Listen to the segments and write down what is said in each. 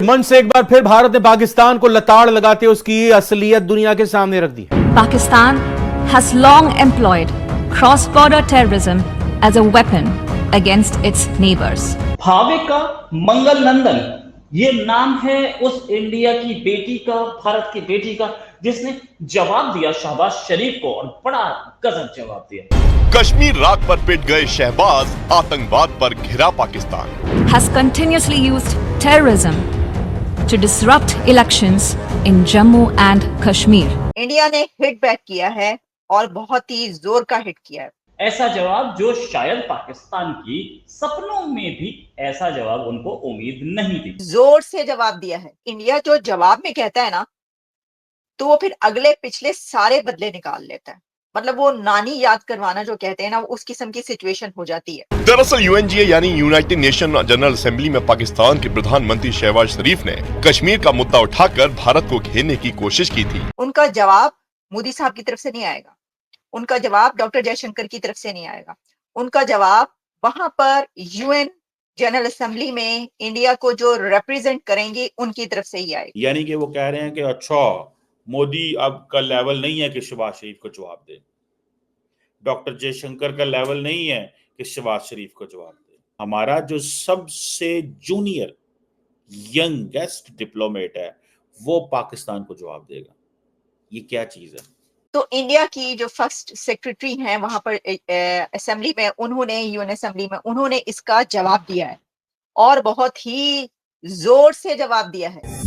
मंच से एक बार फिर भारत ने पाकिस्तान को लताड़ लगाते उसकी असलियत दुनिया के सामने रख दी। Pakistan has long employed cross-border terrorism as a weapon against its neighbors. Bhavika मंगल नंदन ये नाम है उस इंडिया की बेटी का, भारत की बेटी का, जिसने जवाब दिया शहबाज शरीफ को और बड़ा गजब जवाब दिया। कश्मीर रात पर पिट गए शहबाज, आतंकवाद पर घिरा Pakistan. Has continuously used terrorism to disrupt elections in Jammu and Kashmir. India ने हिट बैक किया है और बहुत ही जोर का हिट किया है। ऐसा जवाब जो शायद पाकिस्तान की सपनों में भी ऐसा जवाब उनको उम्मीद नहीं थी। जोर से जवाब दिया है। इंडिया जो जवाब में कहता है ना, तो वो फिर अगले पिछले सारे बदले निकाल लेता है। मतलब वो नानी याद करवाना जो कहते हैं ना, उस किस्म की सिचुएशन हो जाती है। दरअसल यूएनजीए यानी यूनाइटेड नेशन जनरल असेंबली में पाकिस्तान के प्रधानमंत्री शहबाज शरीफ ने कश्मीर का मुद्दा उठाकर भारत को घेरने की कोशिश की थी। उनका जवाब मोदी साहब की तरफ से नहीं आएगा, उनका जवाब डॉक्टर जयशंकर की तरफ से नहीं आएगा, उनका जवाब वहां पर यूएन जनरल असेंबली में इंडिया को जो रिप्रेजेंट करेंगे उनकी तरफ से ही आएगा। यानी कि वो कह रहे हैं कि अच्छा मोदी अब का लेवल नहीं है कि शहबाज शरीफ को जवाब दे, डॉक्टर जयशंकर का लेवल नहीं है कि शहबाज शरीफ को जवाब दे। हमारा जो सबसे जूनियर यंगेस्ट डिप्लोमेट है वो पाकिस्तान को जवाब देगा। ये क्या चीज है? तो इंडिया की जो फर्स्ट सेक्रेटरी हैं वहां पर असेंबली में, उन्होंने यूएन असेंबली में उन्होंने इसका जवाब दिया है और बहुत ही जोर से जवाब दिया है।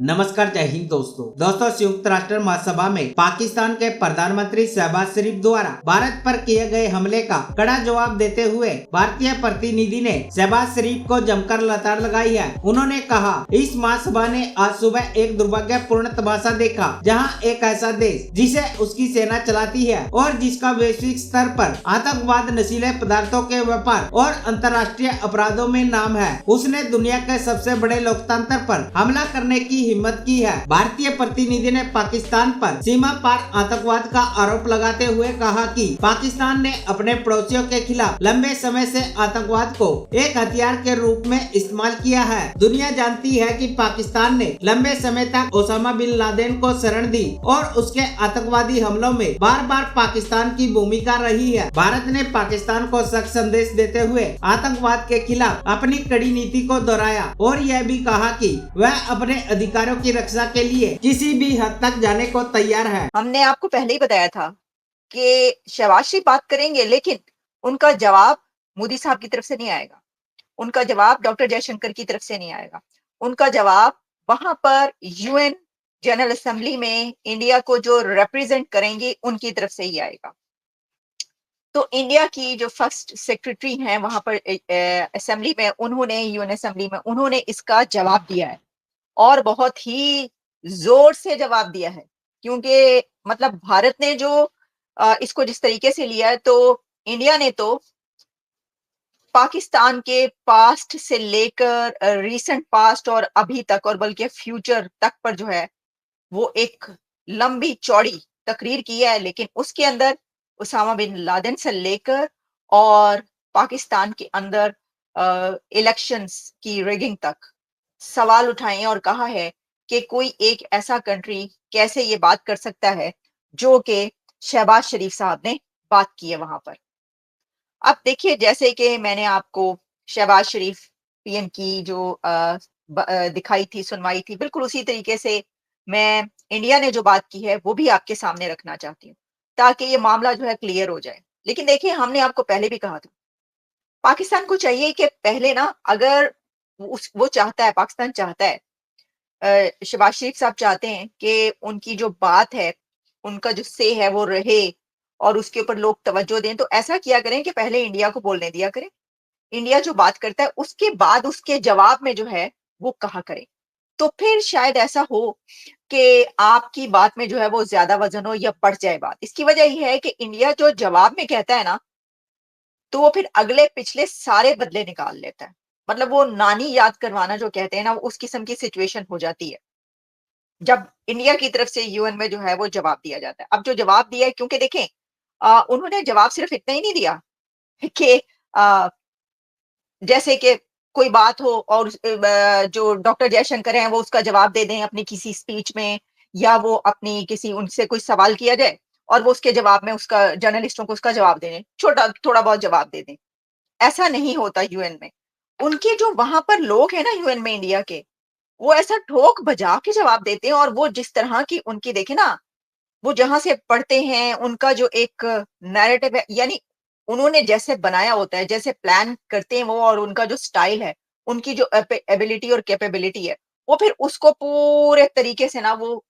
नमस्कार, जय हिंद दोस्तों संयुक्त राष्ट्र महासभा में पाकिस्तान के प्रधानमंत्री शहबाज शरीफ द्वारा भारत पर किए गए हमले का कड़ा जवाब देते हुए भारतीय प्रतिनिधि ने शहबाज शरीफ को जमकर लताड़ लगाई है। उन्होंने कहा, इस महासभा ने आज सुबह एक दुर्भाग्यपूर्ण तमाशा देखा, जहां एक ऐसा देश जिसे उसकी सेना चलाती है और जिसका वैश्विक स्तर पर आतंकवाद, नशीले पदार्थों के व्यापार और अंतर्राष्ट्रीय अपराधों में नाम है, उसने दुनिया के सबसे बड़े लोकतंत्र पर हमला करने की हिम्मत की है। भारतीय प्रतिनिधि ने पाकिस्तान पर सीमा पार आतंकवाद का आरोप लगाते हुए कहा कि पाकिस्तान ने अपने पड़ोसियों के खिलाफ लंबे समय से आतंकवाद को एक हथियार के रूप में इस्तेमाल किया है। दुनिया जानती है कि पाकिस्तान ने लंबे समय तक ओसामा बिन लादेन को शरण दी और उसके आतंकवादी हमलों में बार बार पाकिस्तान की भूमिका रही है। भारत ने पाकिस्तान को सख्त संदेश देते हुए आतंकवाद के खिलाफ अपनी कड़ी नीति को दोहराया और यह भी कहा कि वह अपने अधिकारों की रक्षा के लिए किसी भी हद तक जाने को तैयार है। हमने आपको पहले ही बताया था कि शहबाज शरीफ बात करेंगे, लेकिन उनका जवाब मोदी साहब की तरफ से नहीं आएगा, उनका जवाब डॉक्टर जयशंकर की तरफ से नहीं आएगा, उनका जवाब वहां पर यूएन जनरल असेंबली में इंडिया को जो रिप्रेजेंट करेंगे उनकी तरफ से ही आएगा। तो इंडिया की जो फर्स्ट सेक्रेटरी हैं वहां पर असेंबली में, उन्होंने यूएन असेंबली में उन्होंने इसका जवाब दिया है और बहुत ही जोर से जवाब दिया है। क्योंकि मतलब भारत ने जो इसको जिस तरीके से लिया है, तो इंडिया ने तो पाकिस्तान के पास्ट से लेकर रीसेंट पास्ट और अभी तक और बल्कि फ्यूचर तक पर जो है वो एक लंबी चौड़ी तकरीर की है, लेकिन उसके अंदर उसामा बिन लादेन से लेकर और पाकिस्तान के अंदर इलेक्शंस की रिगिंग तक सवाल उठाए और कहा है कि कोई एक ऐसा कंट्री कैसे ये बात कर सकता है जो कि शहबाज शरीफ साहब ने बात की है वहां पर। अब देखिए, जैसे कि मैंने आपको शहबाज शरीफ पीएम की जो दिखाई थी, सुनवाई थी, बिल्कुल उसी तरीके से मैं इंडिया ने जो बात की है वो भी आपके सामने रखना चाहती हूँ ताकि ये मामला जो है क्लियर हो जाए। लेकिन देखिए, हमने आपको पहले भी कहा था, पाकिस्तान को चाहिए कि पहले ना, अगर वो चाहता है, पाकिस्तान चाहता है, शहबाज शरीफ साहब चाहते हैं कि उनकी जो बात है, उनका जो से है वो रहे और उसके ऊपर लोग तवज्जो दें, तो ऐसा किया करें कि पहले इंडिया को बोलने दिया करें। इंडिया जो बात करता है उसके बाद उसके जवाब में जो है वो कहा करें, तो फिर शायद ऐसा हो कि आपकी बात में जो है वो ज्यादा वजन हो या बढ़ जाए बात। इसकी वजह यह है कि इंडिया जो जवाब में कहता है ना, तो वो फिर अगले पिछले सारे बदले निकाल लेता है। मतलब वो नानी याद करवाना जो कहते हैं ना, उस किस्म की सिचुएशन हो जाती है जब इंडिया की तरफ से यूएन में जो है वो जवाब दिया जाता है। अब जो जवाब दिया है, क्योंकि देखें उन्होंने जवाब सिर्फ इतना ही नहीं दिया, कि जैसे कि कोई बात हो और जो डॉक्टर जयशंकर हैं वो उसका जवाब दे दें अपनी किसी स्पीच में, या वो अपनी किसी उनसे कोई सवाल किया जाए और वो उसके जवाब में उसका जर्नलिस्टों को उसका जवाब दे दें, छोटा थोड़ा बहुत जवाब दे दें। ऐसा नहीं होता यूएन में। उनके जो वहां पर लोग हैं ना यूएन में इंडिया के, वो ऐसा ठोक बजा के जवाब देते हैं, और वो जिस तरह की उनकी देखे ना, वो जहां से पढ़ते हैं उनका जो एक नैरेटिव है, यानी उन्होंने जैसे बनाया होता है, जैसे प्लान करते हैं वो, और उनका जो स्टाइल है, उनकी जो एबिलिटी और कैपेबिलिटी है, वो फिर उसको पूरे तरीके से ना वो,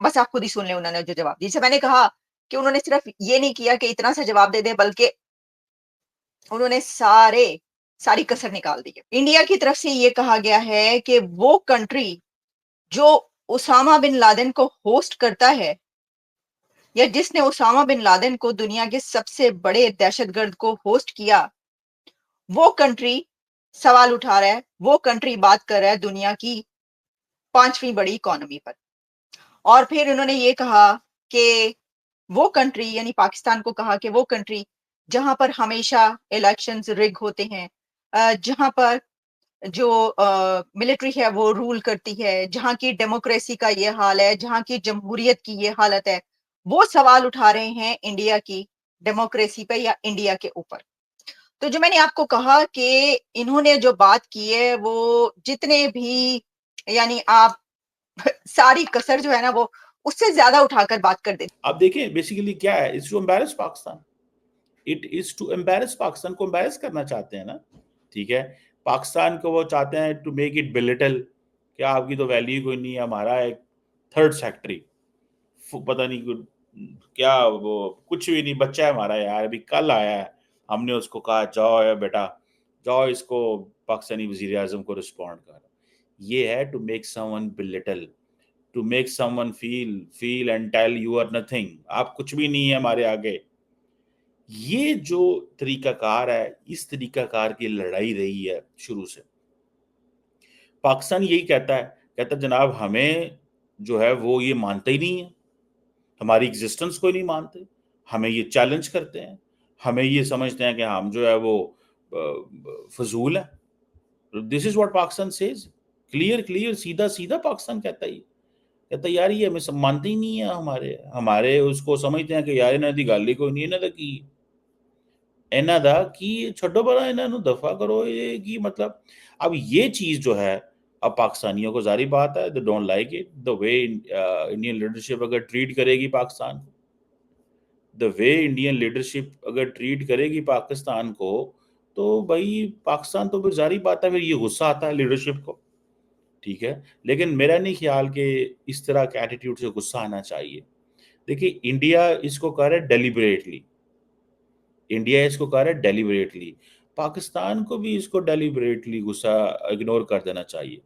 बस आप खुद ही सुन लें उन्होंने जो जवाब दिया। जैसे मैंने कहा कि उन्होंने सिर्फ ये नहीं किया कि इतना सा जवाब दे दें, बल्कि उन्होंने सारी कसर निकाल दी है। इंडिया की तरफ से ये कहा गया है कि वो कंट्री जो उसामा बिन लादेन को होस्ट करता है, या जिसने उसामा बिन लादेन को दुनिया के सबसे बड़े दहशतगर्द को होस्ट किया, वो कंट्री सवाल उठा रहा है, वो कंट्री बात कर रहा है दुनिया की 5वीं बड़ी इकोनॉमी पर। और फिर उन्होंने ये कहा कि वो कंट्री, यानी पाकिस्तान को कहा कि वो कंट्री जहां पर हमेशा इलेक्शंस रिग होते हैं, जहां पर जो मिलिट्री है वो रूल करती है, जहां की डेमोक्रेसी का ये हाल है, जहां की जमहूरियत की ये हालत है, वो सवाल उठा रहे हैं इंडिया की डेमोक्रेसी पे या इंडिया के ऊपर। तो जो मैंने आपको कहा कि इन्होंने जो बात की है वो जितने भी, यानी आप सारी कसर जो है ना वो उससे ज्यादा उठाकर बात कर देते। आप देखिए बेसिकली क्या है, it's to embarrass Pakistan, it is to embarrass Pakistan को एम्बैरस करना चाहते हैं ना, ठीक है। पाकिस्तान को वो चाहते हैं टू मेक इट बिलिटल, क्या आपकी तो वैल्यू कोई नहीं है, हमारा एक थर्ड सेक्टरी पता नहीं क्या, वो कुछ भी नहीं, बच्चा है हमारा यार, अभी कल आया है, हमने उसको कहा जाओ यार बेटा जाओ इसको पाकिस्तानी वजीर आजम को रिस्पॉन्ड कर। ये है to make someone belittle, to make someone feel and tell you are nothing, आप कुछ भी नहीं है हमारे आगे। ये जो तरीकाकार है, इस तरीकाकार की लड़ाई रही है शुरू से। पाकिस्तान यही कहता जनाब हमें जो है वो ये मानते ही नहीं है, हमारी एग्जिस्टेंस को ही नहीं मानते, हमें ये चैलेंज करते हैं, हमें ये समझते हैं कि हम जो है वो फजूल है। This is what Pakistan says, clear सीधा सीधा पाकिस्तान कहता यार ये हमें मानते ही नहीं है, हमारे उसको समझते हैं कि यार इन्हां दी गल ही कोई नहीं, इन्हां दा की इन्हां दा की छड्डो परा, इन्हां नूं दफा करो, ये की मतलब। अब ये चीज जो है अब पाकिस्तानियों को जारी बात है, they don't like it the way Indian leadership अगर ट्रीट करेगी पाकिस्तान को, द वे इंडियन लीडरशिप अगर ट्रीट करेगी पाकिस्तान को, तो भाई पाकिस्तान तो फिर जारी बात है, फिर ये गुस्सा आता है लीडरशिप को, ठीक है। लेकिन मेरा नहीं ख्याल कि इस तरह के एटीट्यूड से गुस्सा आना चाहिए। देखिए इंडिया इसको कर रहा है डेलिबरेटली, पाकिस्तान को भी इसको डेलिबरेटली गुस्सा इग्नोर कर देना चाहिए।